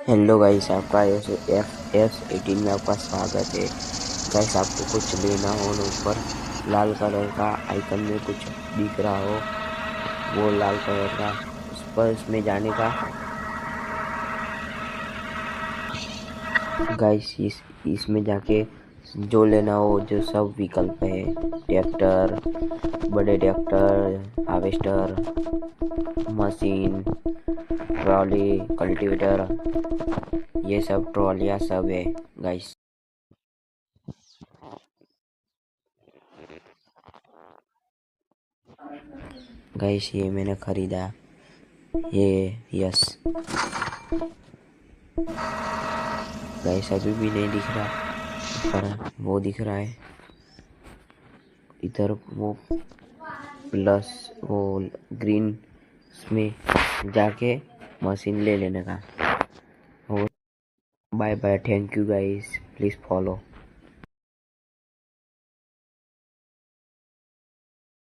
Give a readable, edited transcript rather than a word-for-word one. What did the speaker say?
Hello guys, आपका FS18 में आपका स्वागत है। गाइस, आपको कुछ लेना हो और ऊपर लाल कलर का आइकन में कुछ दिख रहा हो, वो लाल कलर का उस पर इसमें जाने का। गाइस, इसमें जाके जो लेना हो, जो सब विकल्प है, ट्रैक्टर, बड़े tractor, harvester, machine, trolley, cultivator, ये सब ट्रॉलियाँ सब है गाइस। गाइस, ये मैंने खरीदा, ये यस। गाइस, अभी भी नहीं दिख रहा, पर वो दिख रहा है इधर, वो प्लस वो ग्रीन में जाके मशीन ले लेने का। Bye bye, thank you guys, please follow.